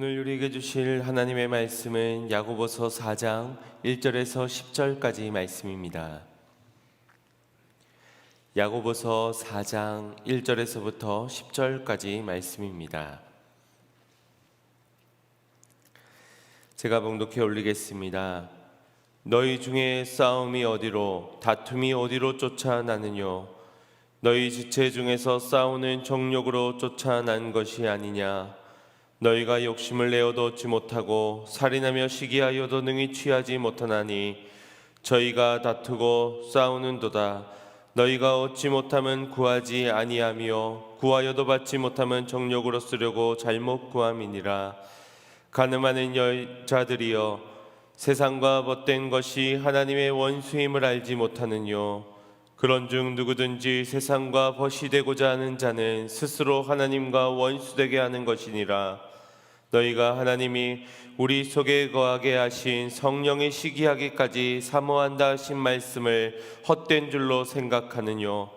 오늘 우리에게 주실 하나님의 말씀은 야고보서 4장 1절에서 10절까지 말씀입니다. 야고보서 4장 1절에서부터 10절까지 말씀입니다. 제가 봉독해 올리겠습니다. 너희 중에 싸움이 어디로 다툼이 어디로 쫓아나느뇨? 너희 지체 중에서 싸우는 정욕으로 쫓아난 것이 아니냐? 너희가 욕심을 내어도 얻지 못하고 살인하며 시기하여도 능히 취하지 못하나니 저희가 다투고 싸우는도다. 너희가 얻지 못하면 구하지 아니하며 구하여도 받지 못하면 정욕으로 쓰려고 잘못 구함이니라. 가늠하는 여자들이여, 세상과 벗된 것이 하나님의 원수임을 알지 못하느뇨? 그런즉 누구든지 세상과 벗이 되고자 하는 자는 스스로 하나님과 원수되게 하는 것이니라. 너희가 하나님이 우리 속에 거하게 하신 성령의 시기하기까지 사모한다 하신 말씀을 헛된 줄로 생각하느뇨?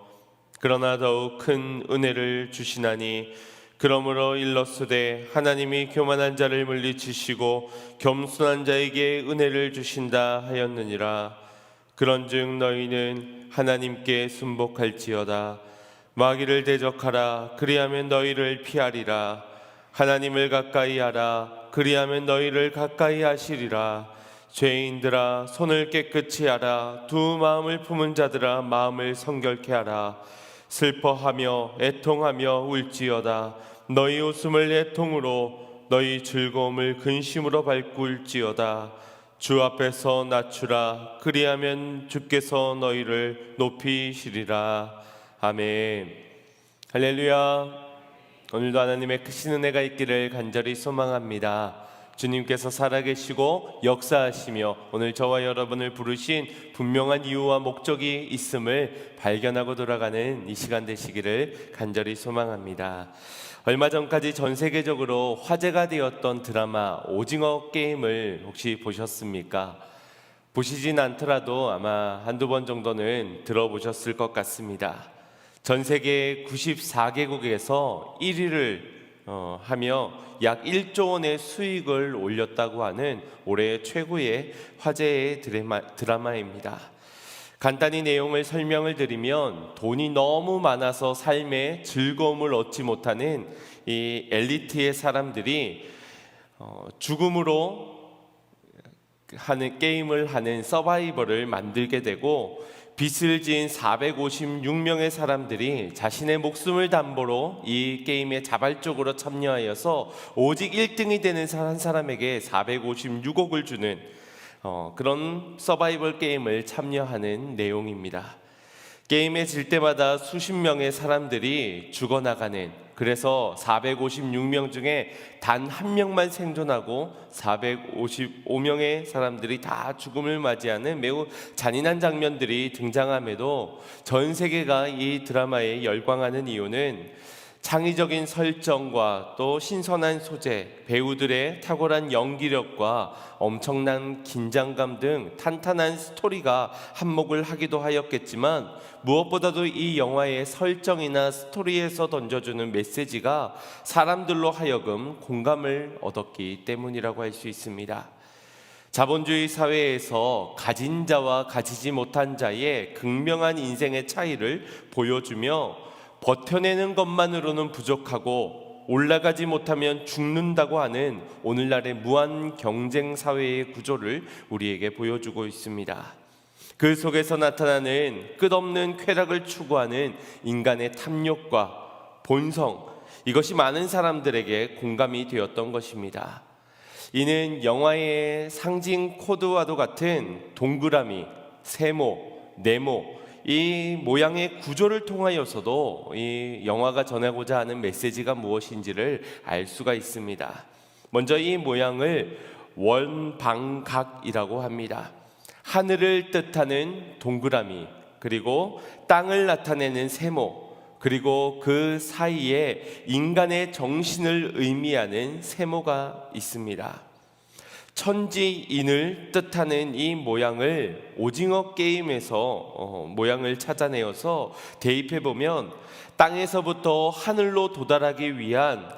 그러나 더욱 큰 은혜를 주시나니 그러므로 일렀으되 하나님이 교만한 자를 물리치시고 겸손한 자에게 은혜를 주신다 하였느니라. 그런즉 너희는 하나님께 순복할지어다. 마귀를 대적하라. 그리하면 너희를 피하리라. 하나님을 가까이 하라. 그리하면 너희를 가까이 하시리라. 죄인들아, 손을 깨끗이 하라. 두 마음을 품은 자들아, 마음을 성결케 하라. 슬퍼하며 애통하며 울지어다. 너희 웃음을 애통으로, 너희 즐거움을 근심으로 바꿀지어다. 주 앞에서 낮추라. 그리하면 주께서 너희를 높이시리라. 아멘. 할렐루야. 오늘도 하나님의 크신 은혜가 있기를 간절히 소망합니다. 주님께서 살아계시고 역사하시며 오늘 저와 여러분을 부르신 분명한 이유와 목적이 있음을 발견하고 돌아가는 이 시간 되시기를 간절히 소망합니다. 얼마 전까지 전 세계적으로 화제가 되었던 드라마 오징어 게임을 혹시 보셨습니까? 보시진 않더라도 아마 한두 번 정도는 들어보셨을 것 같습니다. 전 세계 94개국에서 1위를 하며 약 1조 원의 수익을 올렸다고 하는 올해 최고의 화제의 드라마입니다. 간단히 내용을 설명을 드리면 돈이 너무 많아서 삶의 즐거움을 얻지 못하는 이 엘리트의 사람들이 죽음으로 하는 게임을 하는 서바이벌을 만들게 되고, 빚을 지은 456명의 사람들이 자신의 목숨을 담보로 이 게임에 자발적으로 참여하여서 오직 1등이 되는 한 사람에게 456억을 주는 그런 서바이벌 게임을 참여하는 내용입니다. 게임에 질 때마다 수십 명의 사람들이 죽어나가는, 그래서 456명 중에 단 한 명만 생존하고 455명의 사람들이 다 죽음을 맞이하는 매우 잔인한 장면들이 등장함에도 전 세계가 이 드라마에 열광하는 이유는 창의적인 설정과 또 신선한 소재, 배우들의 탁월한 연기력과 엄청난 긴장감 등 탄탄한 스토리가 한몫을 하기도 하였겠지만, 무엇보다도 이 영화의 설정이나 스토리에서 던져주는 메시지가 사람들로 하여금 공감을 얻었기 때문이라고 할 수 있습니다. 자본주의 사회에서 가진 자와 가지지 못한 자의 극명한 인생의 차이를 보여주며, 버텨내는 것만으로는 부족하고 올라가지 못하면 죽는다고 하는 오늘날의 무한 경쟁 사회의 구조를 우리에게 보여주고 있습니다. 그 속에서 나타나는 끝없는 쾌락을 추구하는 인간의 탐욕과 본성, 이것이 많은 사람들에게 공감이 되었던 것입니다. 이는 영화의 상징 코드와도 같은 동그라미, 세모, 네모, 이 모양의 구조를 통하여서도 이 영화가 전하고자 하는 메시지가 무엇인지를 알 수가 있습니다. 먼저 이 모양을 원방각이라고 합니다. 하늘을 뜻하는 동그라미, 그리고 땅을 나타내는 세모, 그리고 그 사이에 인간의 정신을 의미하는 세모가 있습니다. 천지인을 뜻하는 이 모양을 오징어 게임에서 모양을 찾아내어서 대입해보면 땅에서부터 하늘로 도달하기 위한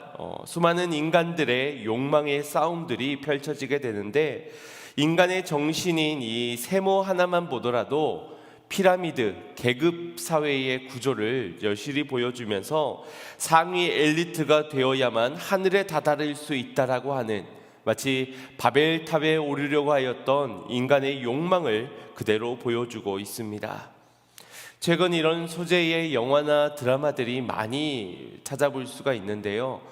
수많은 인간들의 욕망의 싸움들이 펼쳐지게 되는데, 인간의 정신인 이 세모 하나만 보더라도 피라미드, 계급 사회의 구조를 여실히 보여주면서 상위 엘리트가 되어야만 하늘에 다다를 수 있다라고 하는, 마치 바벨탑에 오르려고 하였던 인간의 욕망을 그대로 보여주고 있습니다. 최근 이런 소재의 영화나 드라마들이 많이 찾아볼 수가 있는데요.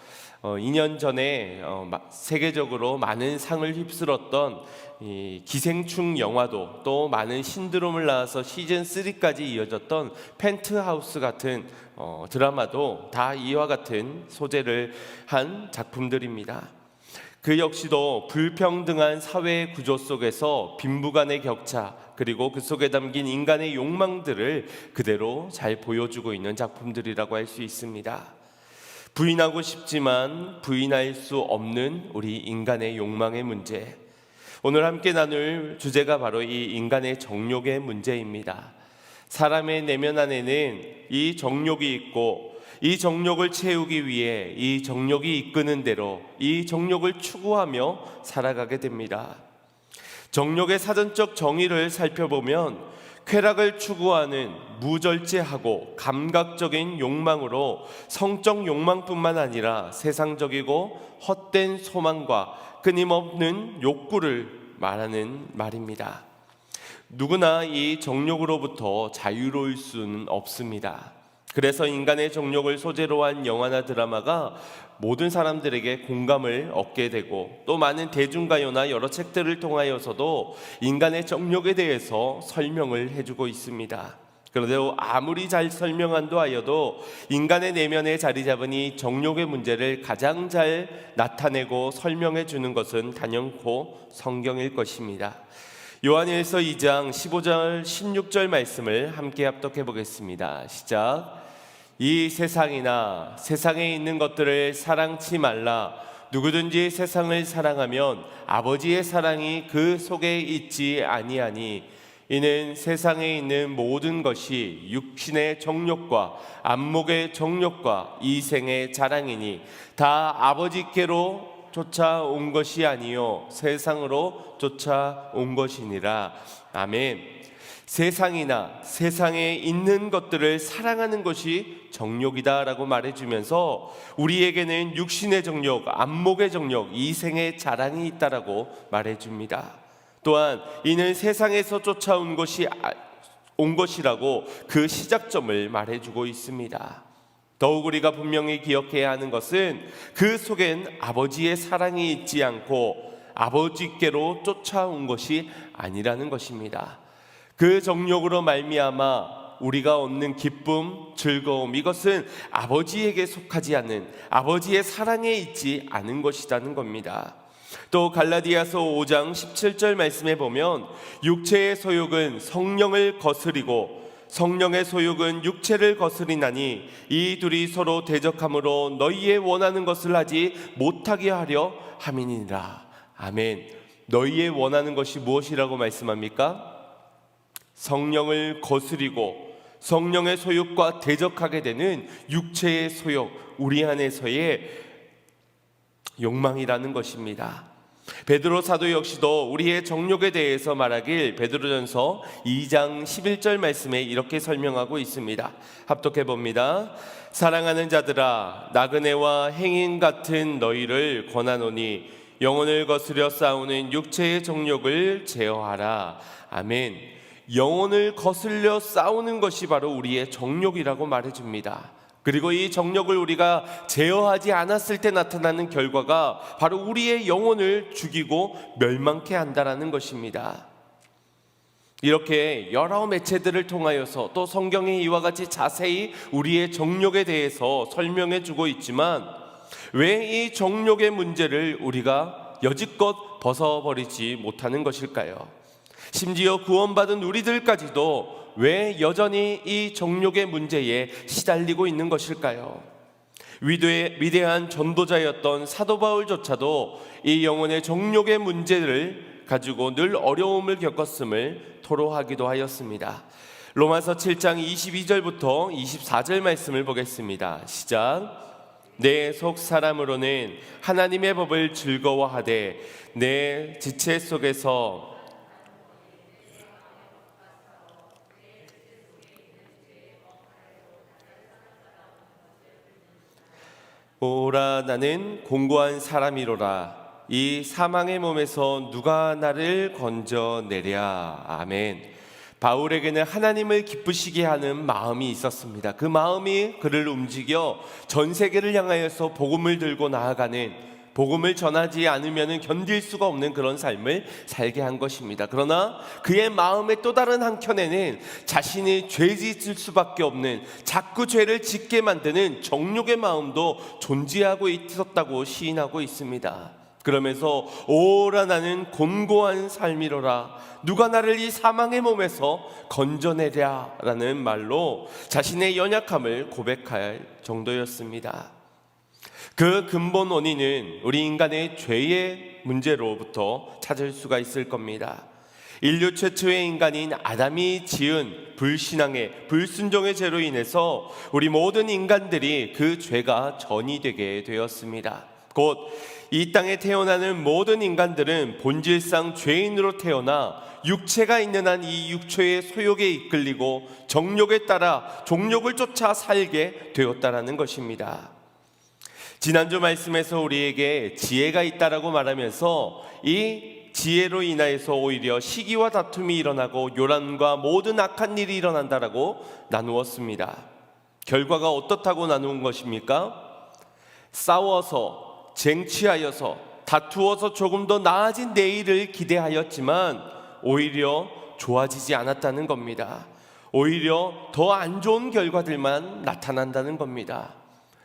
2년 전에 세계적으로 많은 상을 휩쓸었던 이 기생충 영화도, 또 많은 신드롬을 낳아서 시즌 3까지 이어졌던 펜트하우스 같은 드라마도 다 이와 같은 소재를 한 작품들입니다. 그 역시도 불평등한 사회 구조 속에서 빈부간의 격차, 그리고 그 속에 담긴 인간의 욕망들을 그대로 잘 보여주고 있는 작품들이라고 할 수 있습니다. 부인하고 싶지만 부인할 수 없는 우리 인간의 욕망의 문제, 오늘 함께 나눌 주제가 바로 이 인간의 정욕의 문제입니다. 사람의 내면 안에는 이 정욕이 있고, 이 정욕을 채우기 위해 이 정욕이 이끄는 대로 이 정욕을 추구하며 살아가게 됩니다. 정욕의 사전적 정의를 살펴보면 쾌락을 추구하는 무절제하고 감각적인 욕망으로 성적 욕망뿐만 아니라 세상적이고 헛된 소망과 끊임없는 욕구를 말하는 말입니다. 누구나 이 정욕으로부터 자유로울 수는 없습니다. 그래서 인간의 정욕을 소재로 한 영화나 드라마가 모든 사람들에게 공감을 얻게 되고, 또 많은 대중가요나 여러 책들을 통하여서도 인간의 정욕에 대해서 설명을 해주고 있습니다. 그런데 아무리 잘 설명한다 하여도 인간의 내면에 자리 잡은 이 정욕의 문제를 가장 잘 나타내고 설명해 주는 것은 단연코 성경일 것입니다. 요한일서 2장 15절 16절 말씀을 함께 합독해 보겠습니다. 시작. 이 세상이나 세상에 있는 것들을 사랑치 말라. 누구든지 세상을 사랑하면 아버지의 사랑이 그 속에 있지 아니하니, 이는 세상에 있는 모든 것이 육신의 정욕과 안목의 정욕과 이생의 자랑이니 다 아버지께로 쫓아온 것이 아니요 세상으로 쫓아온 것이니라. 아멘. 세상이나 세상에 있는 것들을 사랑하는 것이 정욕이다라고 말해주면서 우리에게는 육신의 정욕, 안목의 정욕, 이생의 자랑이 있다라고 말해줍니다. 또한 이는 세상에서 쫓아온 것이 온 것이라고 그 시작점을 말해주고 있습니다. 더욱 우리가 분명히 기억해야 하는 것은 그 속엔 아버지의 사랑이 있지 않고 아버지께로 쫓아온 것이 아니라는 것입니다. 그 정욕으로 말미암아 우리가 얻는 기쁨, 즐거움, 이것은 아버지에게 속하지 않는, 아버지의 사랑에 있지 않은 것이라는 겁니다. 또 갈라디아서 5장 17절 말씀에 보면 육체의 소욕은 성령을 거스리고 성령의 소욕은 육체를 거스리나니 이 둘이 서로 대적함으로 너희의 원하는 것을 하지 못하게 하려 함이니라. 아멘. 너희의 원하는 것이 무엇이라고 말씀합니까? 성령을 거스리고 성령의 소욕과 대적하게 되는 육체의 소욕, 우리 안에서의 욕망이라는 것입니다. 베드로 사도 역시도 우리의 정욕에 대해서 말하길 베드로전서 2장 11절 말씀에 이렇게 설명하고 있습니다. 합독해 봅니다. 사랑하는 자들아, 나그네와 행인 같은 너희를 권하노니 영혼을 거스려 싸우는 육체의 정욕을 제어하라. 아멘. 영혼을 거슬려 싸우는 것이 바로 우리의 정욕이라고 말해줍니다. 그리고 이 정욕을 우리가 제어하지 않았을 때 나타나는 결과가 바로 우리의 영혼을 죽이고 멸망케 한다는 것입니다. 이렇게 여러 매체들을 통하여서 또 성경에 이와 같이 자세히 우리의 정욕에 대해서 설명해 주고 있지만, 왜 이 정욕의 문제를 우리가 여지껏 벗어버리지 못하는 것일까요? 심지어 구원받은 우리들까지도 왜 여전히 이 정욕의 문제에 시달리고 있는 것일까요? 위대한 전도자였던 사도 바울조차도 이 영혼의 정욕의 문제를 가지고 늘 어려움을 겪었음을 토로하기도 하였습니다. 로마서 7장 22절부터 24절 말씀을 보겠습니다. 시작. 내 속 사람으로는 하나님의 법을 즐거워하되 내 지체 속에서 오라 나는 공고한 사람이로라. 이 사망의 몸에서 누가 나를 건져내랴. 아멘. 바울에게는 하나님을 기쁘시게 하는 마음이 있었습니다. 그 마음이 그를 움직여 전 세계를 향하여서 복음을 들고 나아가는, 복음을 전하지 않으면 견딜 수가 없는 그런 삶을 살게 한 것입니다. 그러나 그의 마음의 또 다른 한켠에는 자신이 죄 짓을 수밖에 없는, 자꾸 죄를 짓게 만드는 정욕의 마음도 존재하고 있었다고 시인하고 있습니다. 그러면서 오라 나는 곤고한 삶이로라. 누가 나를 이 사망의 몸에서 건져내랴 라는 말로 자신의 연약함을 고백할 정도였습니다. 그 근본 원인은 우리 인간의 죄의 문제로부터 찾을 수가 있을 겁니다. 인류 최초의 인간인 아담이 지은 불신앙의, 불순종의 죄로 인해서 우리 모든 인간들이 그 죄가 전이되게 되었습니다. 곧 이 땅에 태어나는 모든 인간들은 본질상 죄인으로 태어나 육체가 있는 한 이 육체의 소욕에 이끌리고 정욕에 따라 종욕을 쫓아 살게 되었다라는 것입니다. 지난주 말씀에서 우리에게 지혜가 있다라고 말하면서 이 지혜로 인하여서 오히려 시기와 다툼이 일어나고 요란과 모든 악한 일이 일어난다라고 나누었습니다. 결과가 어떻다고 나누은 것입니까? 싸워서, 쟁취하여서, 다투어서 조금 더 나아진 내일을 기대하였지만 오히려 좋아지지 않았다는 겁니다. 오히려 더 안 좋은 결과들만 나타난다는 겁니다.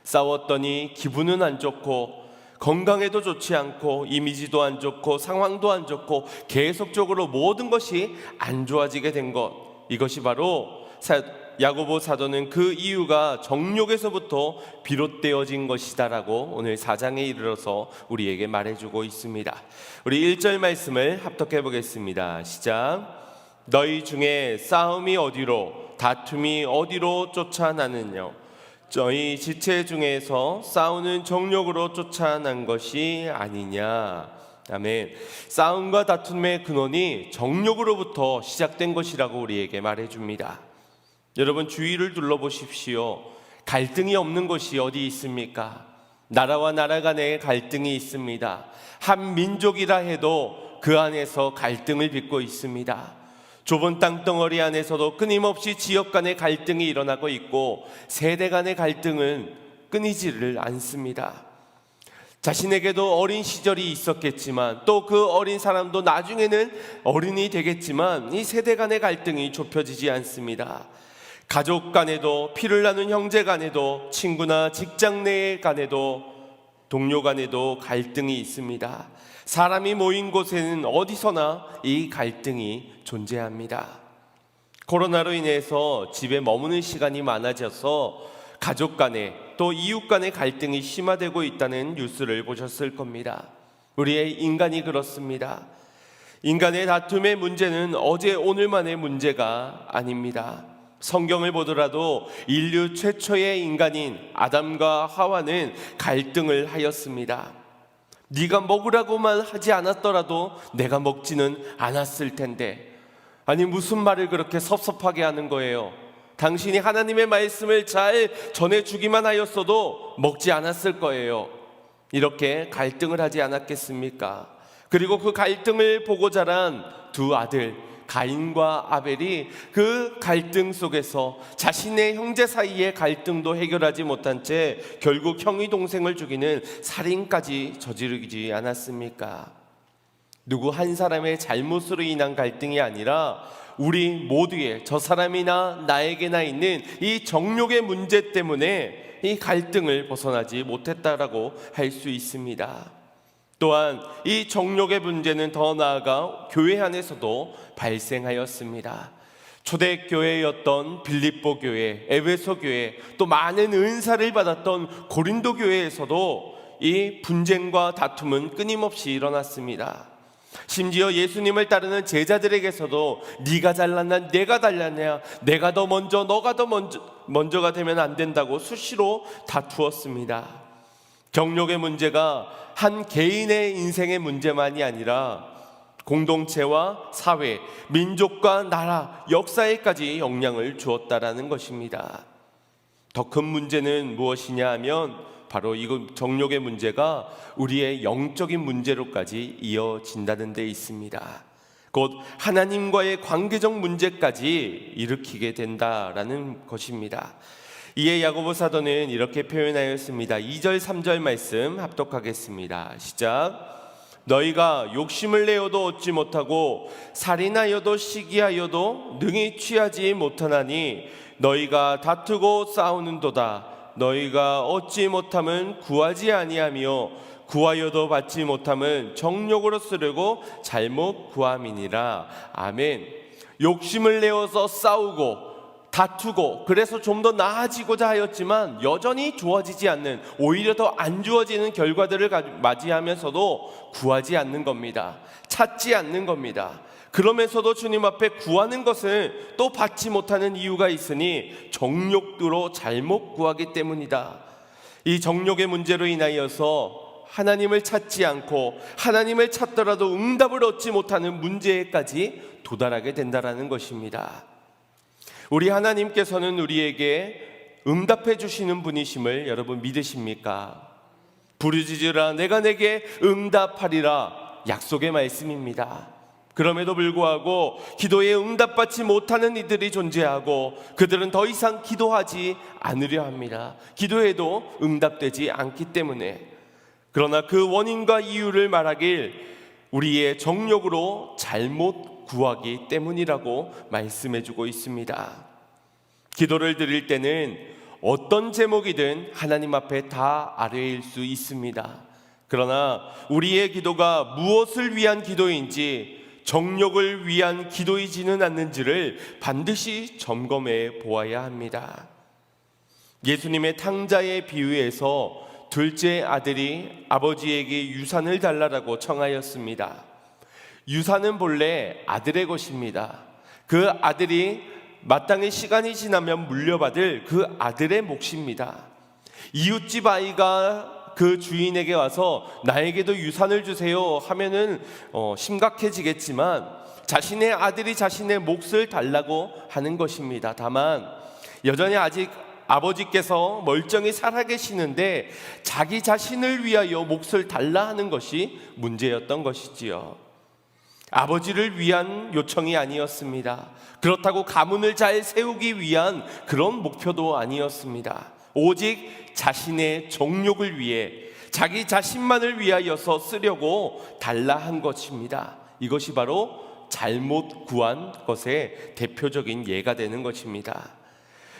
싸웠더니 기분은 안 좋고 건강에도 좋지 않고 이미지도 안 좋고 상황도 안 좋고 계속적으로 모든 것이 안 좋아지게 된 것, 이것이 바로 야고보 사도는 그 이유가 정욕에서부터 비롯되어진 것이다라고 오늘 4장에 이르러서 우리에게 말해주고 있습니다. 우리 1절 말씀을 합독해 보겠습니다. 시작. 너희 중에 싸움이 어디로, 다툼이 어디로 쫓아나느냐? 저희 지체 중에서 싸우는 정욕으로 쫓아난 것이 아니냐. 아멘. 싸움과 다툼의 근원이 정욕으로부터 시작된 것이라고 우리에게 말해줍니다. 여러분 주위를 둘러보십시오. 갈등이 없는 곳이 어디 있습니까? 나라와 나라 간에 갈등이 있습니다. 한 민족이라 해도 그 안에서 갈등을 빚고 있습니다. 좁은 땅덩어리 안에서도 끊임없이 지역 간의 갈등이 일어나고 있고 세대 간의 갈등은 끊이지를 않습니다. 자신에게도 어린 시절이 있었겠지만 또 그 어린 사람도 나중에는 어른이 되겠지만 이 세대 간의 갈등이 좁혀지지 않습니다. 가족 간에도, 피를 나눈 형제 간에도, 친구나 직장 내 간에도, 동료 간에도 갈등이 있습니다. 사람이 모인 곳에는 어디서나 이 갈등이 존재합니다. 코로나로 인해서 집에 머무는 시간이 많아져서 가족 간에 또 이웃 간의 갈등이 심화되고 있다는 뉴스를 보셨을 겁니다. 우리의 인간이 그렇습니다. 인간의 다툼의 문제는 어제 오늘만의 문제가 아닙니다. 성경을 보더라도 인류 최초의 인간인 아담과 하와는 갈등을 하였습니다. 네가 먹으라고만 하지 않았더라도 내가 먹지는 않았을 텐데, 아니 무슨 말을 그렇게 섭섭하게 하는 거예요? 당신이 하나님의 말씀을 잘 전해주기만 하였어도 먹지 않았을 거예요. 이렇게 갈등을 하지 않았겠습니까? 그리고 그 갈등을 보고 자란 두 아들 가인과 아벨이 그 갈등 속에서 자신의 형제 사이의 갈등도 해결하지 못한 채 결국 형이 동생을 죽이는 살인까지 저지르지 않았습니까? 누구 한 사람의 잘못으로 인한 갈등이 아니라 우리 모두의, 저 사람이나 나에게나 있는 이 정욕의 문제 때문에 이 갈등을 벗어나지 못했다라고 할 수 있습니다. 또한 이 정욕의 문제는 더 나아가 교회 안에서도 발생하였습니다. 초대교회였던 빌립보 교회, 에베소 교회, 또 많은 은사를 받았던 고린도 교회에서도 이 분쟁과 다툼은 끊임없이 일어났습니다. 심지어 예수님을 따르는 제자들에게서도 네가 잘났냐, 내가 잘났냐, 내가 더 먼저, 너가 더 먼저가 되면 안 된다고 수시로 다투었습니다. 정욕의 문제가 한 개인의 인생의 문제만이 아니라 공동체와 사회, 민족과 나라, 역사에까지 영향을 주었다라는 것입니다. 더 큰 문제는 무엇이냐 하면 바로 이 정욕의 문제가 우리의 영적인 문제로까지 이어진다는 데 있습니다. 곧 하나님과의 관계적 문제까지 일으키게 된다라는 것입니다. 이에 야고보 사도는 이렇게 표현하였습니다. 2절 3절 말씀 합독하겠습니다. 시작. 너희가 욕심을 내어도 얻지 못하고 살인하여도 시기하여도 능히 취하지 못하나니 너희가 다투고 싸우는도다. 너희가 얻지 못함은 구하지 아니하며 구하여도 받지 못함은 정욕으로 쓰려고 잘못 구함이니라. 아멘. 욕심을 내어서 싸우고 다투고 그래서 좀 더 나아지고자 하였지만 여전히 좋아지지 않는, 오히려 더 안 좋아지는 결과들을 맞이하면서도 구하지 않는 겁니다. 찾지 않는 겁니다. 그러면서도 주님 앞에 구하는 것은 또 받지 못하는 이유가 있으니 정욕으로 잘못 구하기 때문이다. 이 정욕의 문제로 인하여서 하나님을 찾지 않고 하나님을 찾더라도 응답을 얻지 못하는 문제까지 도달하게 된다는 것입니다. 우리 하나님께서는 우리에게 응답해 주시는 분이심을 여러분 믿으십니까? 부르짖으라 내가 내게 응답하리라 약속의 말씀입니다. 그럼에도 불구하고 기도에 응답받지 못하는 이들이 존재하고 그들은 더 이상 기도하지 않으려 합니다. 기도해도 응답되지 않기 때문에. 그러나 그 원인과 이유를 말하길 우리의 정욕으로 잘못 구하기 때문이라고 말씀해주고 있습니다. 기도를 드릴 때는 어떤 제목이든 하나님 앞에 다 아뢰일 수 있습니다. 그러나 우리의 기도가 무엇을 위한 기도인지, 정욕을 위한 기도이지는 않는지를 반드시 점검해 보아야 합니다. 예수님의 탕자의 비유에서 둘째 아들이 아버지에게 유산을 달라고 청하였습니다. 유산은 본래 아들의 것입니다. 그 아들이 마땅히 시간이 지나면 물려받을 그 아들의 몫입니다. 이웃집 아이가 그 주인에게 와서 나에게도 유산을 주세요 하면은 심각해지겠지만 자신의 아들이 자신의 몫을 달라고 하는 것입니다. 다만 여전히 아직 아버지께서 멀쩡히 살아계시는데 자기 자신을 위하여 몫을 달라 하는 것이 문제였던 것이지요. 아버지를 위한 요청이 아니었습니다. 그렇다고 가문을 잘 세우기 위한 그런 목표도 아니었습니다. 오직 자신의 정욕을 위해 자기 자신만을 위하여서 쓰려고 달라 한 것입니다. 이것이 바로 잘못 구한 것의 대표적인 예가 되는 것입니다.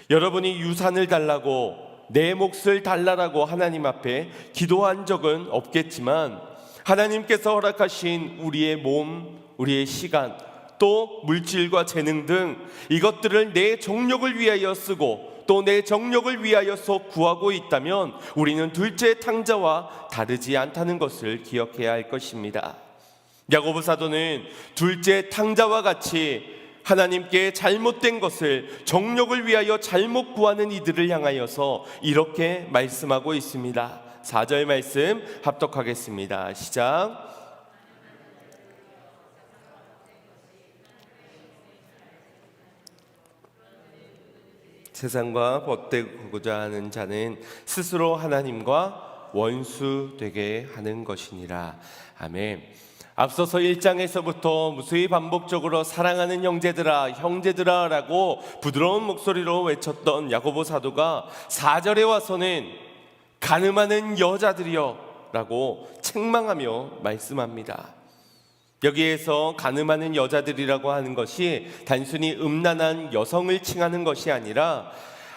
여러분이 유산을 달라고 내 몫을 달라고 하나님 앞에 기도한 적은 없겠지만 하나님께서 허락하신 우리의 몸, 우리의 시간, 또 물질과 재능 등 이것들을 내 정욕을 위하여 쓰고 또 내 정욕을 위하여서 구하고 있다면 우리는 둘째 탕자와 다르지 않다는 것을 기억해야 할 것입니다. 야고보 사도는 둘째 탕자와 같이 하나님께 잘못된 것을 정욕을 위하여 잘못 구하는 이들을 향하여서 이렇게 말씀하고 있습니다. 4절 말씀 합독하겠습니다. 시작. 세상과 벗되고자 하는 자는 스스로 하나님과 원수되게 하는 것이니라. 아멘. 앞서서 1장에서부터 무수히 반복적으로 사랑하는 형제들아 형제들아 라고 부드러운 목소리로 외쳤던 야고보 사도가 4절에 와서는 가늠하는 여자들이여 라고 책망하며 말씀합니다. 여기에서 가늠하는 여자들이라고 하는 것이 단순히 음란한 여성을 칭하는 것이 아니라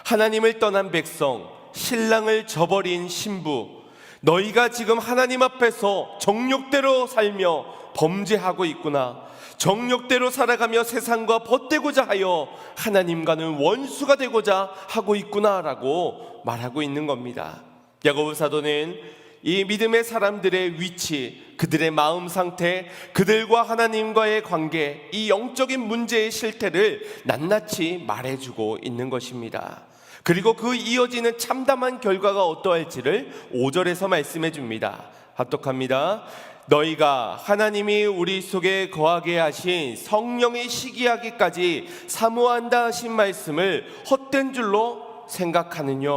하나님을 떠난 백성, 신랑을 저버린 신부, 너희가 지금 하나님 앞에서 정욕대로 살며 범죄하고 있구나, 정욕대로 살아가며 세상과 벗되고자 하여 하나님과는 원수가 되고자 하고 있구나라고 말하고 있는 겁니다. 야고보 사도는 이 믿음의 사람들의 위치, 그들의 마음 상태, 그들과 하나님과의 관계, 이 영적인 문제의 실태를 낱낱이 말해주고 있는 것입니다. 그리고 그 이어지는 참담한 결과가 어떠할지를 5절에서 말씀해 줍니다. 합독합니다. 너희가 하나님이 우리 속에 거하게 하신 성령의 시기하기까지 사모한다 하신 말씀을 헛된 줄로 생각하느냐.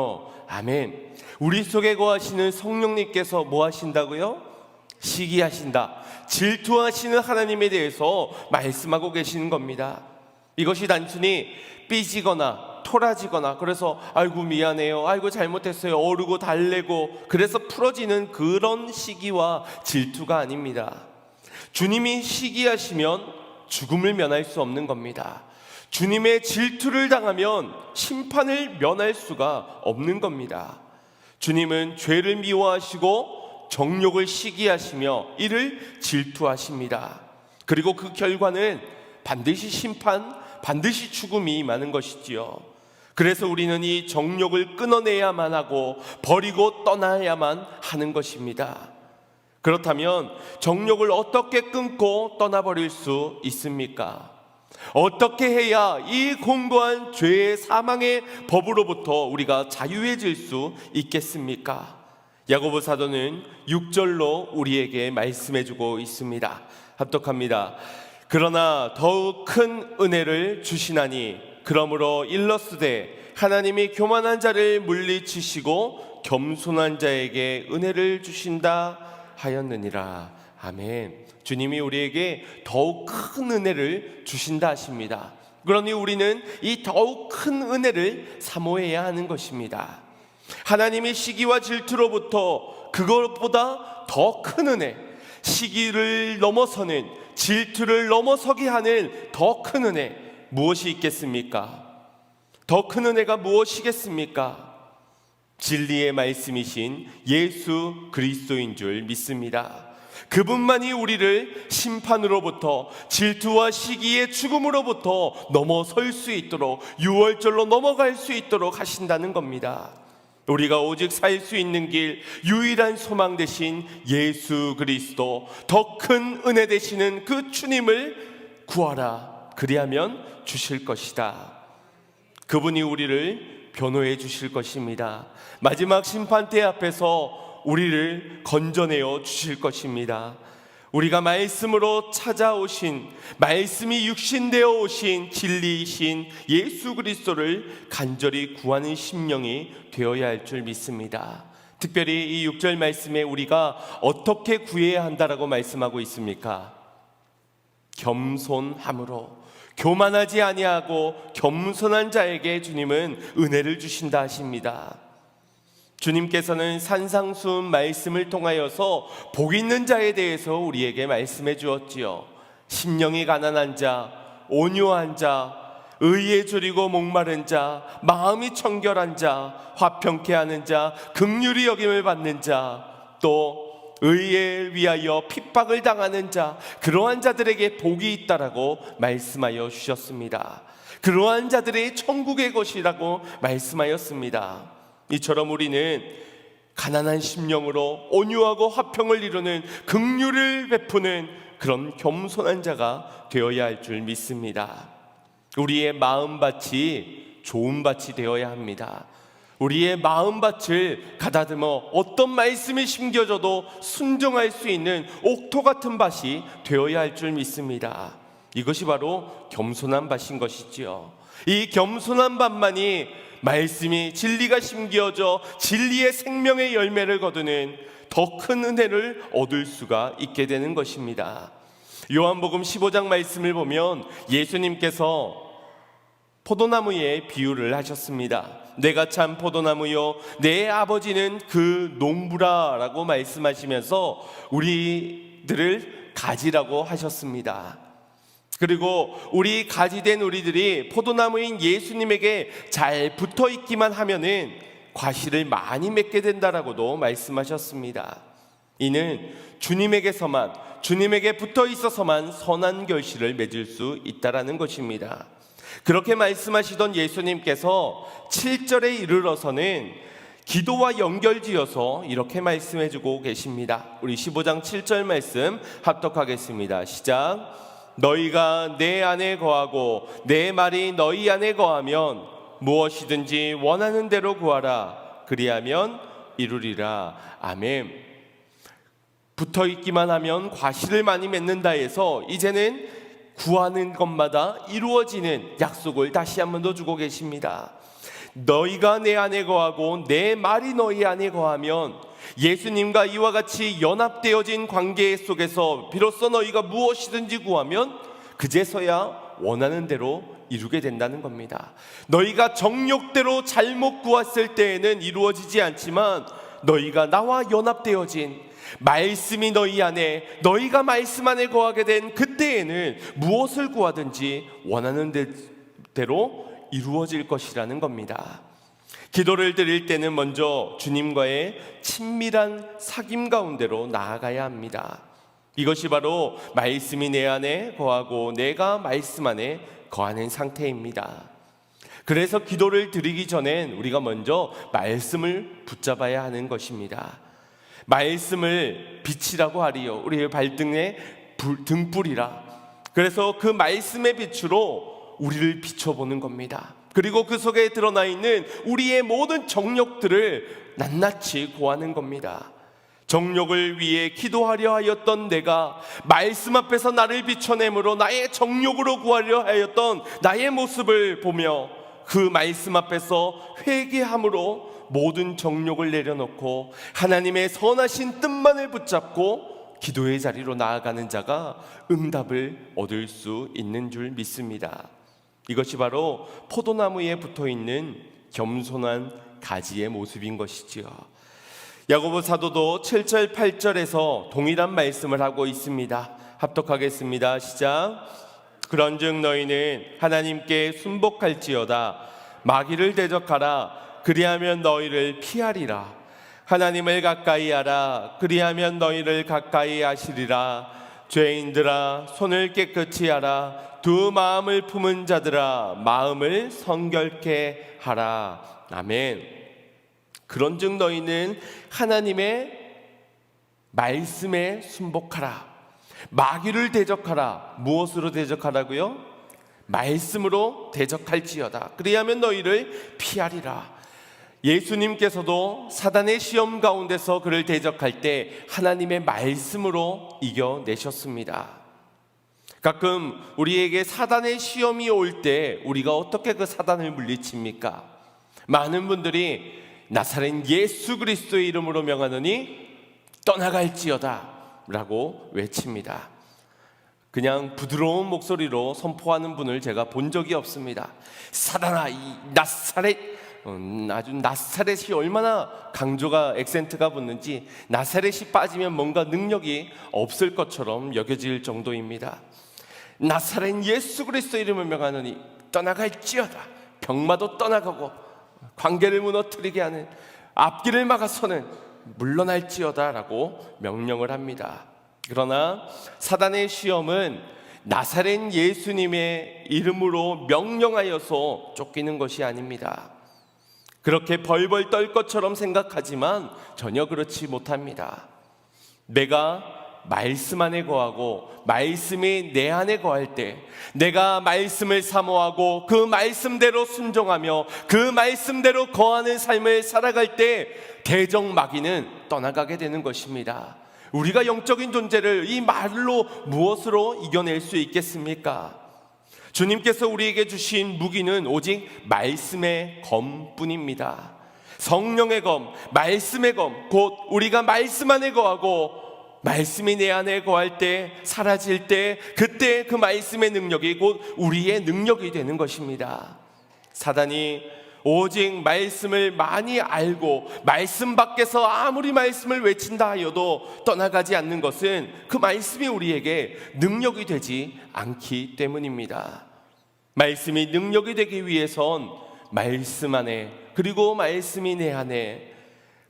아멘. 우리 속에 거하시는 성령님께서 뭐 하신다고요? 시기하신다, 질투하시는 하나님에 대해서 말씀하고 계시는 겁니다. 이것이 단순히 삐지거나 토라지거나 그래서 아이고 미안해요, 아이고 잘못했어요, 어르고 달래고 그래서 풀어지는 그런 시기와 질투가 아닙니다. 주님이 시기하시면 죽음을 면할 수 없는 겁니다. 주님의 질투를 당하면 심판을 면할 수가 없는 겁니다. 주님은 죄를 미워하시고 정욕을 시기하시며 이를 질투하십니다. 그리고 그 결과는 반드시 심판, 반드시 죽음이 임하는 것이지요. 그래서 우리는 이 정욕을 끊어내야만 하고 버리고 떠나야만 하는 것입니다. 그렇다면 정욕을 어떻게 끊고 떠나버릴 수 있습니까? 어떻게 해야 이 공고한 죄의 사망의 법으로부터 우리가 자유해질 수 있겠습니까? 야고보 사도는 6절로 우리에게 말씀해주고 있습니다. 합독합니다. 그러나 더욱 큰 은혜를 주시나니 그러므로 일러스되 하나님이 교만한 자를 물리치시고 겸손한 자에게 은혜를 주신다 하였느니라. 아멘. 주님이 우리에게 더욱 큰 은혜를 주신다 하십니다. 그러니 우리는 이 더욱 큰 은혜를 사모해야 하는 것입니다. 하나님의 시기와 질투로부터 그것보다 더 큰 은혜, 시기를 넘어서는, 질투를 넘어서게 하는 더 큰 은혜 무엇이 있겠습니까? 더 큰 은혜가 무엇이겠습니까? 진리의 말씀이신 예수 그리스도인 줄 믿습니다. 그분만이 우리를 심판으로부터, 질투와 시기의 죽음으로부터 넘어설 수 있도록, 유월절로 넘어갈 수 있도록 하신다는 겁니다. 우리가 오직 살 수 있는 길, 유일한 소망 되신 예수 그리스도, 더 큰 은혜 되시는 그 주님을 구하라. 그리하면 주실 것이다. 그분이 우리를 변호해 주실 것입니다. 마지막 심판대 앞에서 우리를 건져내어 주실 것입니다. 우리가 말씀으로 찾아오신, 말씀이 육신되어 오신 진리이신 예수 그리스도를 간절히 구하는 심령이 되어야 할 줄 믿습니다. 특별히 이 6절 말씀에 우리가 어떻게 구해야 한다라고 말씀하고 있습니까? 겸손함으로, 교만하지 아니하고 겸손한 자에게 주님은 은혜를 주신다 하십니다. 주님께서는 산상수훈 말씀을 통하여서 복 있는 자에 대해서 우리에게 말씀해 주었지요. 심령이 가난한 자, 온유한 자, 의에 줄이고 목마른 자, 마음이 청결한 자, 화평케 하는 자, 긍휼히 여김을 받는 자, 또 의에 위하여 핍박을 당하는 자, 그러한 자들에게 복이 있다라고 말씀하여 주셨습니다. 그러한 자들의 천국의 것이라고 말씀하였습니다. 이처럼 우리는 가난한 심령으로 온유하고 화평을 이루는, 긍휼을 베푸는 그런 겸손한 자가 되어야 할 줄 믿습니다. 우리의 마음밭이 좋은 밭이 되어야 합니다. 우리의 마음밭을 가다듬어 어떤 말씀이 심겨져도 순종할 수 있는 옥토 같은 밭이 되어야 할 줄 믿습니다. 이것이 바로 겸손한 밭인 것이지요. 이 겸손한 밭만이 말씀이, 진리가 심겨져 진리의 생명의 열매를 거두는 더 큰 은혜를 얻을 수가 있게 되는 것입니다. 요한복음 15장 말씀을 보면 예수님께서 포도나무의 비유를 하셨습니다. 내가 참 포도나무요 내 아버지는 그 농부라 라고 말씀하시면서 우리들을 가지라고 하셨습니다. 그리고 우리 가지된 우리들이 포도나무인 예수님에게 잘 붙어 있기만 하면은 과실을 많이 맺게 된다라고도 말씀하셨습니다. 이는 주님에게서만, 주님에게 붙어 있어서만 선한 결실을 맺을 수 있다라는 것입니다. 그렇게 말씀하시던 예수님께서 7절에 이르러서는 기도와 연결지어서 이렇게 말씀해주고 계십니다. 우리 15장 7절 말씀 합독하겠습니다. 시작. 너희가 내 안에 거하고 내 말이 너희 안에 거하면 무엇이든지 원하는 대로 구하라. 그리하면 이루리라. 아멘. 붙어있기만 하면 과실을 많이 맺는다 해서 이제는 구하는 것마다 이루어지는 약속을 다시 한 번 더 주고 계십니다. 너희가 내 안에 거하고 내 말이 너희 안에 거하면, 예수님과 이와 같이 연합되어진 관계 속에서 비로소 너희가 무엇이든지 구하면 그제서야 원하는 대로 이루게 된다는 겁니다. 너희가 정욕대로 잘못 구했을 때에는 이루어지지 않지만, 너희가 나와 연합되어진 말씀이 너희 안에, 너희가 말씀 안에 거하게 된 그때에는 무엇을 구하든지 원하는 대로 이루어질 것이라는 겁니다. 기도를 드릴 때는 먼저 주님과의 친밀한 사귐 가운데로 나아가야 합니다. 이것이 바로 말씀이 내 안에 거하고 내가 말씀 안에 거하는 상태입니다. 그래서 기도를 드리기 전엔 우리가 먼저 말씀을 붙잡아야 하는 것입니다. 말씀을 빛이라고 하리요, 우리의 발등에 등불이라. 그래서 그 말씀의 빛으로 우리를 비춰보는 겁니다. 그리고 그 속에 드러나 있는 우리의 모든 정욕들을 낱낱이 고하는 겁니다. 정욕을 위해 기도하려 하였던 내가 말씀 앞에서 나를 비춰내므로 나의 정욕으로 구하려 하였던 나의 모습을 보며 그 말씀 앞에서 회개함으로 모든 정욕을 내려놓고 하나님의 선하신 뜻만을 붙잡고 기도의 자리로 나아가는 자가 응답을 얻을 수 있는 줄 믿습니다. 이것이 바로 포도나무에 붙어있는 겸손한 가지의 모습인 것이지요. 야고보 사도도 7절 8절에서 동일한 말씀을 하고 있습니다. 합독하겠습니다. 시작. 그런즉 너희는 하나님께 순복할지어다. 마귀를 대적하라. 그리하면 너희를 피하리라. 하나님을 가까이 하라. 그리하면 너희를 가까이 하시리라. 죄인들아, 손을 깨끗이 하라. 두 마음을 품은 자들아, 마음을 성결케 하라. 아멘. 그런즉 너희는 하나님의 말씀에 순복하라. 마귀를 대적하라. 무엇으로 대적하라고요? 말씀으로 대적할지어다. 그리하면 너희를 피하리라. 예수님께서도 사단의 시험 가운데서 그를 대적할 때 하나님의 말씀으로 이겨내셨습니다. 가끔 우리에게 사단의 시험이 올 때 우리가 어떻게 그 사단을 물리칩니까? 많은 분들이 나사렛 예수 그리스도의 이름으로 명하노니 떠나갈지어다 라고 외칩니다. 그냥 부드러운 목소리로 선포하는 분을 제가 본 적이 없습니다. 사단아, 이 나사렛, 아주 나사렛이 얼마나 강조가 액센트가 붙는지 나사렛이 빠지면 뭔가 능력이 없을 것처럼 여겨질 정도입니다. 나사렛 예수 그리스도 이름을 명하노니 떠나갈지어다. 병마도 떠나가고 관계를 무너뜨리게 하는 앞길을 막아서는 물러날지어다 라고 명령을 합니다. 그러나 사단의 시험은 나사렛 예수님의 이름으로 명령하여서 쫓기는 것이 아닙니다. 그렇게 벌벌 떨 것처럼 생각하지만 전혀 그렇지 못합니다. 내가 말씀 안에 거하고 말씀이 내 안에 거할 때, 내가 말씀을 사모하고 그 말씀대로 순종하며 그 말씀대로 거하는 삶을 살아갈 때 대적 마귀는 떠나가게 되는 것입니다. 우리가 영적인 존재를 이 말로 무엇으로 이겨낼 수 있겠습니까? 주님께서 우리에게 주신 무기는 오직 말씀의 검뿐입니다. 성령의 검, 말씀의 검, 곧 우리가 말씀 안에 거하고 말씀이 내 안에 거할 때, 사라질 때, 그때 그 말씀의 능력이 곧 우리의 능력이 되는 것입니다. 사단이 오직 말씀을 많이 알고 말씀 밖에서 아무리 말씀을 외친다 하여도 떠나가지 않는 것은 그 말씀이 우리에게 능력이 되지 않기 때문입니다. 말씀이 능력이 되기 위해선 말씀 안에, 그리고 말씀이 내 안에,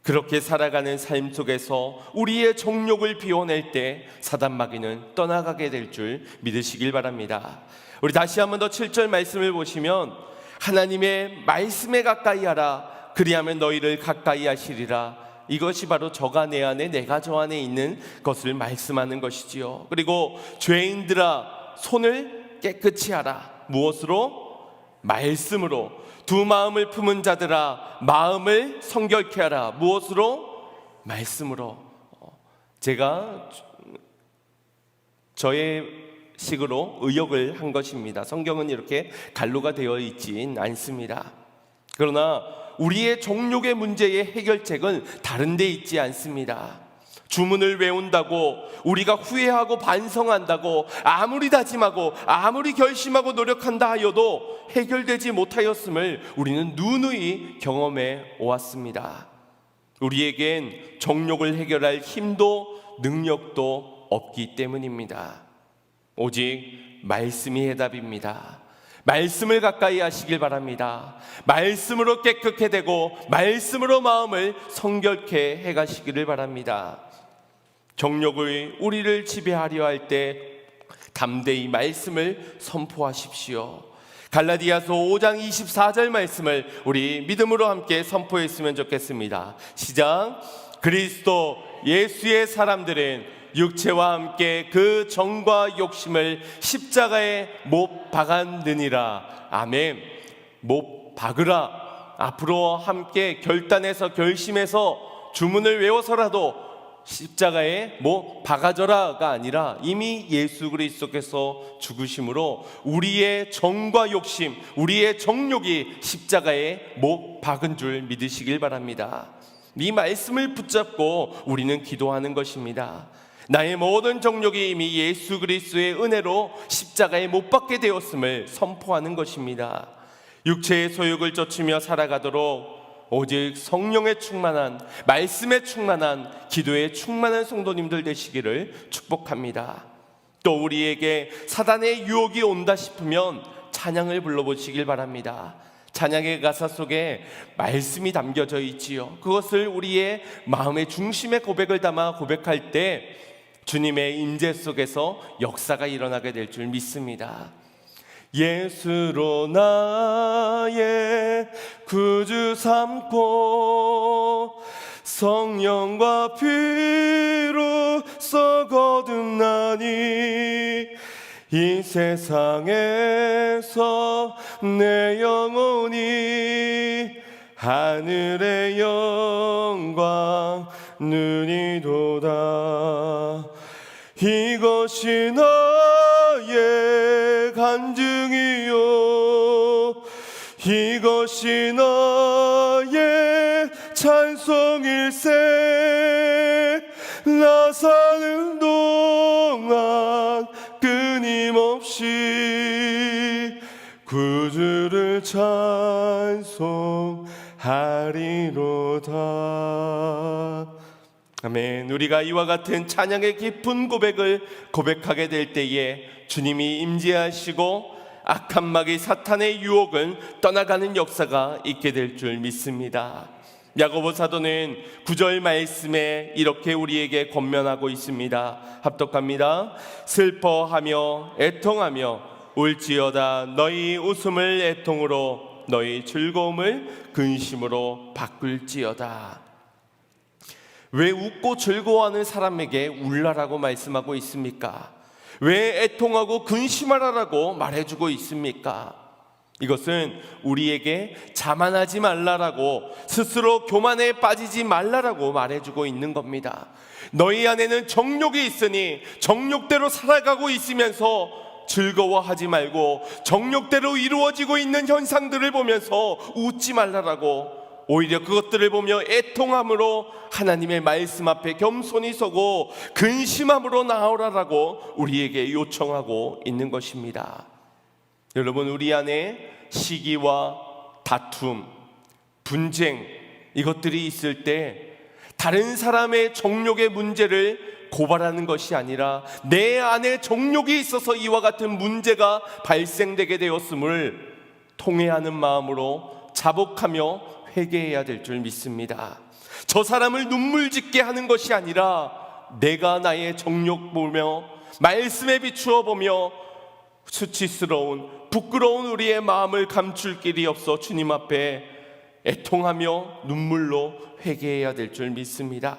그렇게 살아가는 삶 속에서 우리의 정욕을 비워낼 때 사단 마귀는 떠나가게 될 줄 믿으시길 바랍니다. 우리 다시 한번 더 7절 말씀을 보시면 하나님의 말씀에 가까이 하라. 그리하면 너희를 가까이 하시리라. 이것이 바로 저가 내 안에 내가 저 안에 있는 것을 말씀하는 것이지요. 그리고 죄인들아, 손을 깨끗이 하라. 무엇으로? 말씀으로. 두 마음을 품은 자들아 마음을 성결케 하라. 무엇으로? 말씀으로. 제가 저의 식으로 의역을 한 것입니다. 성경은 이렇게 갈로가 되어 있진 않습니다. 그러나 우리의 정욕의 문제의 해결책은 다른 데 있지 않습니다. 주문을 외운다고 우리가 후회하고 반성한다고 아무리 다짐하고 아무리 결심하고 노력한다 하여도 해결되지 못하였음을 우리는 누누이 경험해 오았습니다. 우리에겐 정욕을 해결할 힘도 능력도 없기 때문입니다. 오직 말씀이 해답입니다. 말씀을 가까이 하시길 바랍니다. 말씀으로 깨끗게 되고 말씀으로 마음을 성결케 해가시기를 바랍니다. 정욕이 우리를 지배하려 할 때 담대히 말씀을 선포하십시오. 갈라디아서 5장 24절 말씀을 우리 믿음으로 함께 선포했으면 좋겠습니다. 시작. 그리스도 예수의 사람들은 육체와 함께 그 정과 욕심을 십자가에 못 박았느니라. 아멘. 못 박으라. 앞으로 함께 결단해서 결심해서 주문을 외워서라도 십자가에 못 박아져라가 아니라 이미 예수 그리스도께서 죽으심으로 우리의 정과 욕심, 우리의 정욕이 십자가에 못 박은 줄 믿으시길 바랍니다. 이 말씀을 붙잡고 우리는 기도하는 것입니다. 나의 모든 정욕이 이미 예수 그리스도의 은혜로 십자가에 못 박게 되었음을 선포하는 것입니다. 육체의 소욕을 쫓으며 살아가도록 오직 성령에 충만한, 말씀에 충만한, 기도에 충만한 성도님들 되시기를 축복합니다. 또 우리에게 사단의 유혹이 온다 싶으면 찬양을 불러보시길 바랍니다. 찬양의 가사 속에 말씀이 담겨져 있지요. 그것을 우리의 마음의 중심에 고백을 담아 고백할 때 주님의 임재 속에서 역사가 일어나게 될 줄 믿습니다. 예수로 나의 구주 삼고 성령과 피로 썩어듭나니 이 세상에서 내 영혼이 하늘의 영광 누리도다. 이것이 나의 간증이요 이것이 나의 찬송일세. 나 사는 동안 끊임없이 구주를 찬송하리로다. 아멘. 우리가 이와 같은 찬양의 깊은 고백을 고백하게 될 때에 주님이 임재하시고 악한 마귀 사탄의 유혹은 떠나가는 역사가 있게 될 줄 믿습니다. 야고보 사도는 9절 말씀에 이렇게 우리에게 권면하고 있습니다. 합독합니다. 슬퍼하며 애통하며 울지어다. 너희 웃음을 애통으로 너희 즐거움을 근심으로 바꿀지어다. 왜 웃고 즐거워하는 사람에게 울라라고 말씀하고 있습니까? 왜 애통하고 근심하라라고 말해주고 있습니까? 이것은 우리에게 자만하지 말라라고, 스스로 교만에 빠지지 말라라고 말해주고 있는 겁니다. 너희 안에는 정욕이 있으니 정욕대로 살아가고 있으면서 즐거워하지 말고 정욕대로 이루어지고 있는 현상들을 보면서 웃지 말라라고, 오히려 그것들을 보며 애통함으로 하나님의 말씀 앞에 겸손히 서고 근심함으로 나오라라고 우리에게 요청하고 있는 것입니다. 여러분, 우리 안에 시기와 다툼, 분쟁, 이것들이 있을 때 다른 사람의 정욕의 문제를 고발하는 것이 아니라 내 안에 정욕이 있어서 이와 같은 문제가 발생되게 되었음을 통회하는 마음으로 자복하며 회개해야 될 줄 믿습니다. 저 사람을 눈물 짓게 하는 것이 아니라 내가 나의 정욕 보며 말씀에 비추어 보며 수치스러운 부끄러운 우리의 마음을 감출 길이 없어 주님 앞에 애통하며 눈물로 회개해야 될 줄 믿습니다.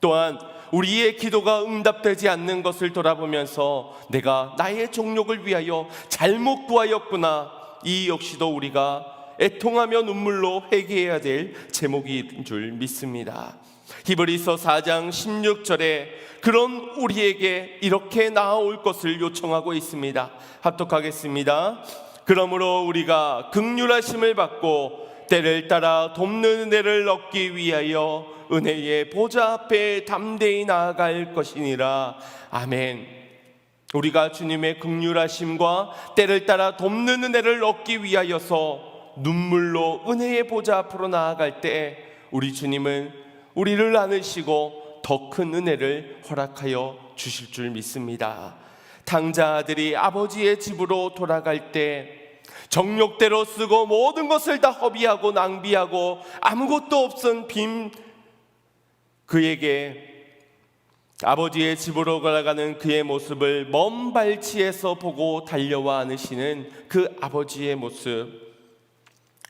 또한 우리의 기도가 응답되지 않는 것을 돌아보면서 내가 나의 정욕을 위하여 잘못 구하였구나, 이 역시도 우리가 애통하며 눈물로 회개해야 될 제목인 줄 믿습니다. 히브리서 4장 16절에 그런 우리에게 이렇게 나아올 것을 요청하고 있습니다. 합독하겠습니다. 그러므로 우리가 긍휼하심을 받고 때를 따라 돕는 은혜를 얻기 위하여 은혜의 보좌 앞에 담대히 나아갈 것이니라. 아멘. 우리가 주님의 긍휼하심과 때를 따라 돕는 은혜를 얻기 위하여서 눈물로 은혜의 보좌 앞으로 나아갈 때 우리 주님은 우리를 안으시고 더 큰 은혜를 허락하여 주실 줄 믿습니다. 탕자 아들이 아버지의 집으로 돌아갈 때 정욕대로 쓰고 모든 것을 다 허비하고 낭비하고 아무것도 없은 빈 그에게 아버지의 집으로 걸어가는 그의 모습을 먼 발치에서 보고 달려와 안으시는 그 아버지의 모습,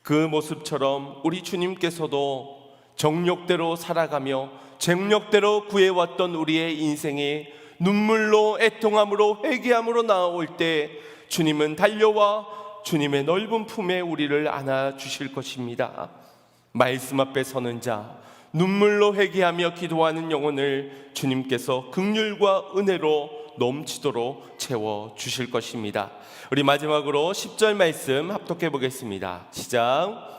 그 모습처럼 우리 주님께서도 정욕대로 살아가며 정욕대로 구해왔던 우리의 인생이 눈물로 애통함으로 회개함으로 나아올 때 주님은 달려와 주님의 넓은 품에 우리를 안아주실 것입니다. 말씀 앞에 서는 자, 눈물로 회개하며 기도하는 영혼을 주님께서 긍휼과 은혜로 넘치도록 채워주실 것입니다. 우리 마지막으로 10절 말씀 합독해 보겠습니다. 시작.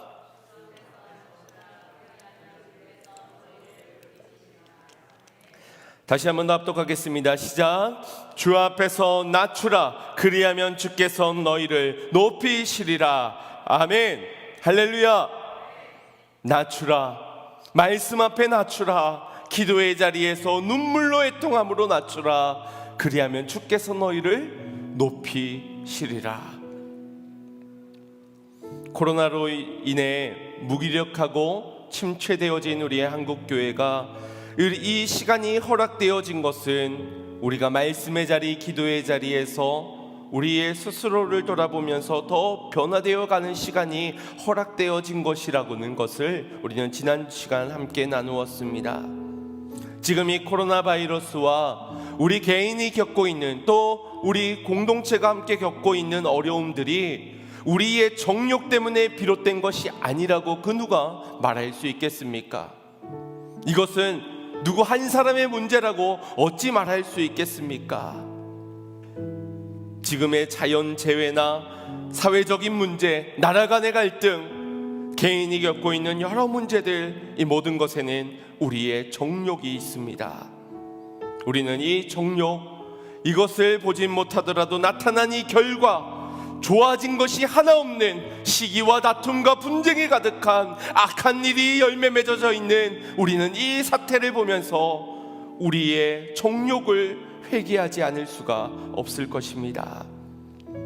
다시 한번 더 합독하겠습니다. 시작. 주 앞에서 낮추라. 그리하면 주께서 너희를 높이시리라. 아멘. 할렐루야. 낮추라. 말씀 앞에 낮추라. 기도의 자리에서 눈물로 애통함으로 낮추라. 그리하면 주께서 너희를 높이시리라. 코로나로 인해 무기력하고 침체되어진 우리의 한국교회가 이 시간이 허락되어진 것은 우리가 말씀의 자리, 기도의 자리에서 우리의 스스로를 돌아보면서 더 변화되어 가는 시간이 허락되어진 것이라고는 것을 우리는 지난 시간 함께 나누었습니다. 지금 이 코로나 바이러스와 우리 개인이 겪고 있는, 또 우리 공동체가 함께 겪고 있는 어려움들이 우리의 정욕 때문에 비롯된 것이 아니라고 그 누가 말할 수 있겠습니까? 이것은 누구 한 사람의 문제라고 어찌 말할 수 있겠습니까? 지금의 자연재해나 사회적인 문제, 나라 간의 갈등, 개인이 겪고 있는 여러 문제들, 이 모든 것에는 우리의 정욕이 있습니다. 우리는 이 정욕, 이것을 보진 못하더라도 나타난 이 결과, 좋아진 것이 하나 없는 시기와 다툼과 분쟁이 가득한 악한 일이 열매 맺어져 있는 우리는 이 사태를 보면서 우리의 정욕을 회개하지 않을 수가 없을 것입니다.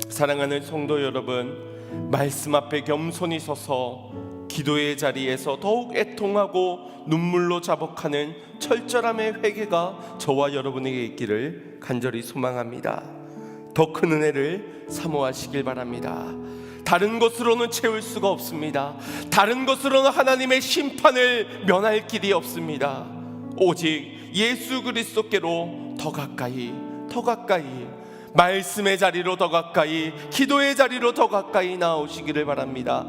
사랑하는 성도 여러분, 말씀 앞에 겸손히 서서 기도의 자리에서 더욱 애통하고 눈물로 자복하는 철저함의 회개가 저와 여러분에게 있기를 간절히 소망합니다. 더 큰 은혜를 사모하시길 바랍니다. 다른 것으로는 채울 수가 없습니다. 다른 것으로는 하나님의 심판을 면할 길이 없습니다. 오직 예수 그리스도께로 더 가까이, 더 가까이, 말씀의 자리로 더 가까이, 기도의 자리로 더 가까이 나오시기를 바랍니다.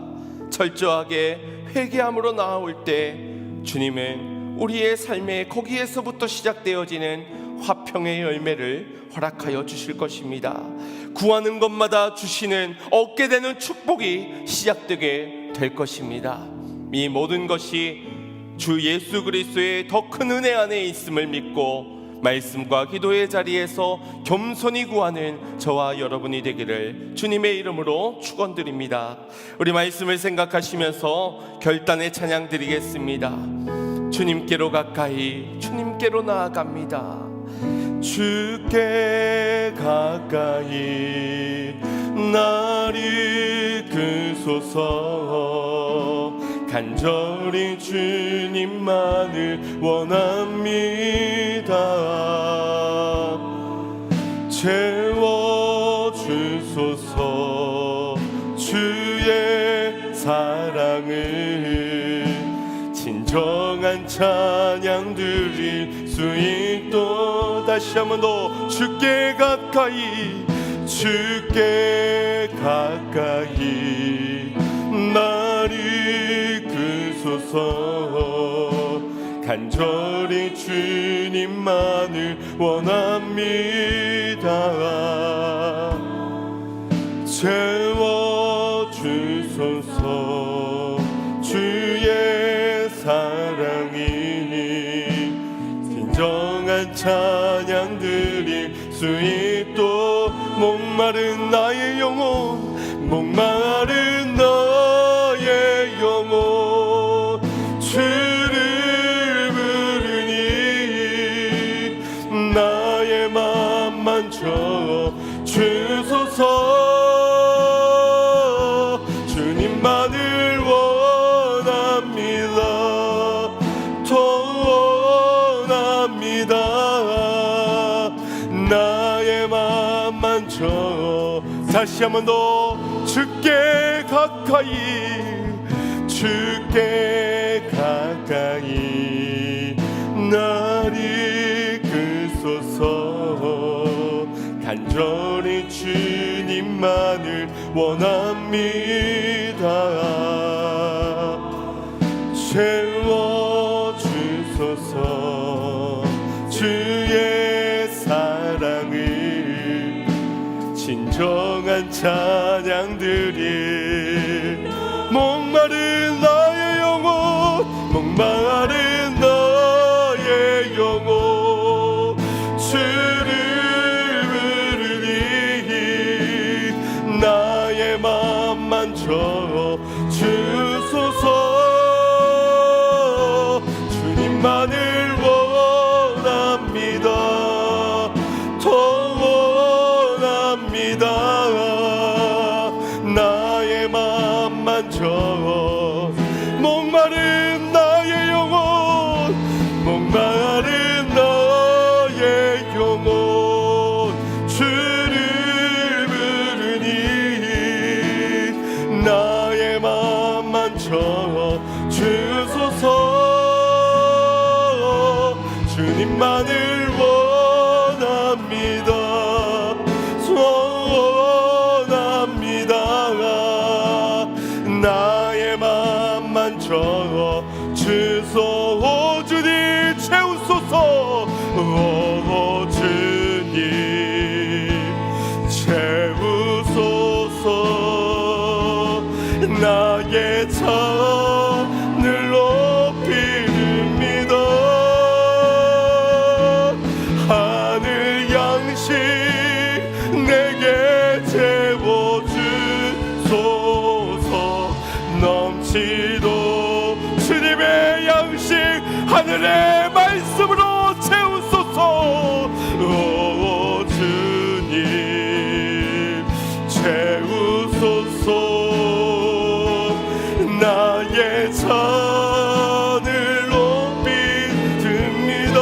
철저하게 회개함으로 나아올 때 주님은 우리의 삶에 거기에서부터 시작되어지는 화평의 열매를 허락하여 주실 것입니다. 구하는 것마다 주시는, 얻게 되는 축복이 시작되게 될 것입니다. 이 모든 것이 주 예수 그리스도의 더 큰 은혜 안에 있음을 믿고 말씀과 기도의 자리에서 겸손히 구하는 저와 여러분이 되기를 주님의 이름으로 축원드립니다. 우리 말씀을 생각하시면서 결단의 찬양 드리겠습니다. 주님께로 가까이, 주님께로 나아갑니다. 주께 가까이 나를 이끄소서. 간절히 주님만을 원합니다. 채워주소서. 주의 사랑을 진정한 찬양 드릴 수 있도록 다시 한 번 더 주께 가까이, 주께 가까이 나 주소서. 간절히 주님만을 원합니다. 채워주소서. 주의 사랑이 진정한 찬양 드릴 수 있도록 목마른 나의 영혼, 목마른 나의 영혼 주를 부르니 나의 맘만 줘 주소서. 주님만을 원합니다. 더 원합니다. 나의 맘만 줘. 다시 한 번 더 주께 가까이, 주께 가까이 날 이끄소서. 간절히 주님만을 원합니다. 채워주소서. 주의 사랑을 진정한 찬양 드릴 목마른 나의 영혼, 목마른 나의 영혼 주를 부르니 나의 맘만 줘 주소서. 주님만을 원합니다. 더 원합니다. 나의 맘만 줘. 목마른 나의 영혼, 목마른 나의 영혼 주를 부르니 나의 맘만 줘 주소서. 주님만을 원합니다. 원합니다. 나의 맘만 줘 주소. 주님 채우소서. 주님 채우소서. 나의 잔을 높이 듭니다. 하늘 양식 내게 채워주소서. 넘치도 주님의 양식 하늘의 말씀으로 채우소서. 오 주님 채우소서. 나의 잔을 높이 듭니다.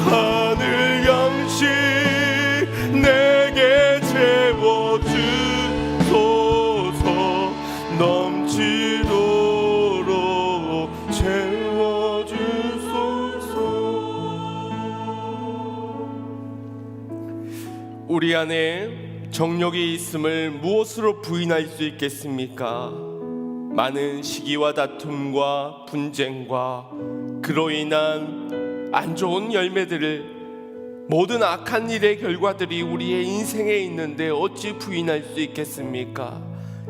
하늘 양식 내게 채워주소서. 넘치도록 채워주소서. 우리 안에 정욕이 있음을 무엇으로 부인할 수 있겠습니까? 많은 시기와 다툼과 분쟁과 그로 인한 안 좋은 열매들을, 모든 악한 일의 결과들이 우리의 인생에 있는데 어찌 부인할 수 있겠습니까?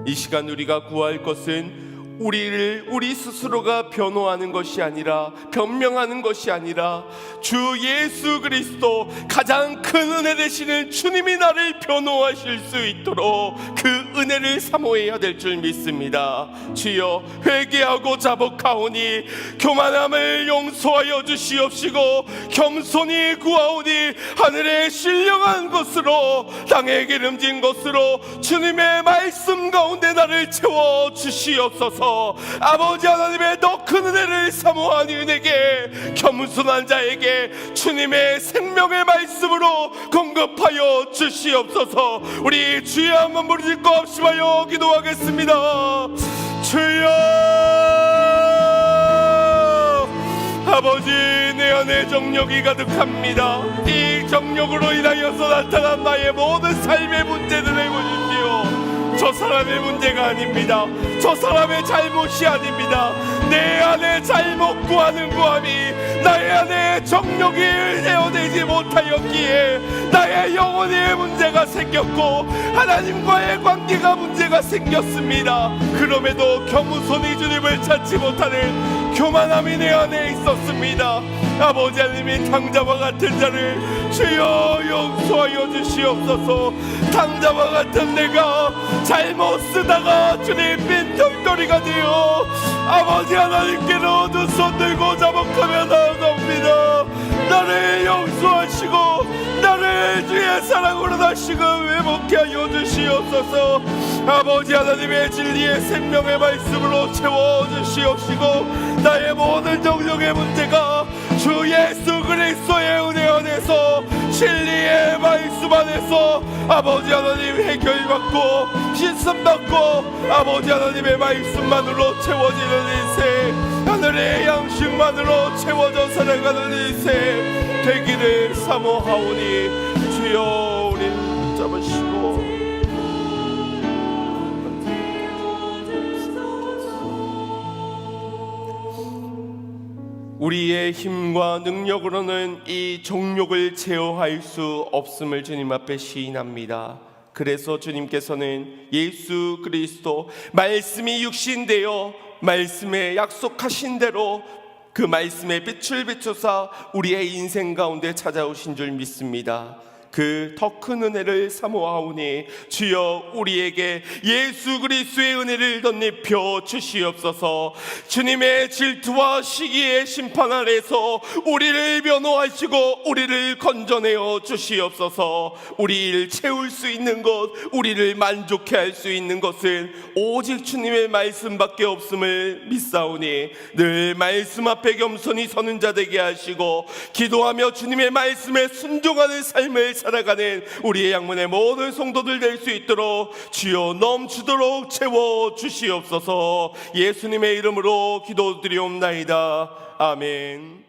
이 시간 우리가 구할 것은 우리 스스로가 변호하는 것이 아니라, 변명하는 것이 아니라 주 예수 그리스도 가장 큰 은혜 되시는 주님이 나를 변호하실 수 있도록 그 은혜를 사모해야 될 줄 믿습니다. 주여, 회개하고 자복하오니 교만함을 용서하여 주시옵시고 겸손히 구하오니 하늘의 신령한 것으로 땅에 기름진 것으로 주님의 말씀 가운데 나를 채워 주시옵소서. 아버지 하나님의 더 큰 은혜를 사모하니 은혜게 겸손한 자에게 주님의 생명의 말씀으로 공급하여 주시옵소서. 우리 주여 한번 부르짖고 합심하여 기도하겠습니다. 주여, 아버지, 내 안에 정욕이 가득합니다. 이 정욕으로 인하여서 나타난 나의 모든 삶의 문제들을 보십시오. 저 사람의 문제가 아닙니다. 저 사람의 잘못이 아닙니다. 내 안에 잘못 구하는 구함이 나의 안에 정욕이 내어내지 못하였기에 나의 영혼의 문제가 생겼고 하나님과의 관계가 문제가 생겼습니다. 그럼에도 겸손히 주님을 찾지 못하는 교만함이 내 안에 있었습니다. 아버지 하나님이 당자와 같은 자를 주여 용서하여 주시옵소서. 당자와 같은 내가 잘못 쓰다가 주님 빈털터리가 되어 아버지 하나님께로 두 손 들고 자복하며 나아갑니다. 나를 용서하시고 나를 주의 사랑으로 다시금 회복해 하여 주시옵소서. 아버지 하나님의 진리의 생명의 말씀으로 채워주시옵시고 나의 모든 정욕의 문제가 주 예수 그리스도의 은혜 안에서 진리의 말씀 안에서 아버지 하나님 해결받고 씻음받고 아버지 하나님의 말씀만으로 채워지는 인생, 하늘의 양식만으로 채워져 살아가는 인생 되기를 사모하오니 주여 우리 붙잡으시고 우리의 힘과 능력으로는 이 정욕을 제어할 수 없음을 주님 앞에 시인합니다. 그래서 주님께서는 예수 그리스도 말씀이 육신되어 말씀에 약속하신 대로 그 말씀의 빛을 비추사 우리의 인생 가운데 찾아오신 줄 믿습니다. 그 더 큰 은혜를 사모하오니 주여 우리에게 예수 그리스도의 은혜를 덧입혀 주시옵소서. 주님의 질투와 시기의 심판 아래서 우리를 변호하시고 우리를 건져내어 주시옵소서. 우리를 채울 수 있는 것, 우리를 만족해 할 수 있는 것은 오직 주님의 말씀밖에 없음을 믿사오니 늘 말씀 앞에 겸손히 서는 자 되게 하시고 기도하며 주님의 말씀에 순종하는 삶을 살아가는 우리의 양문의 모든 성도들 될 수 있도록 주여 넘치도록 채워 주시옵소서. 예수님의 이름으로 기도드리옵나이다. 아멘.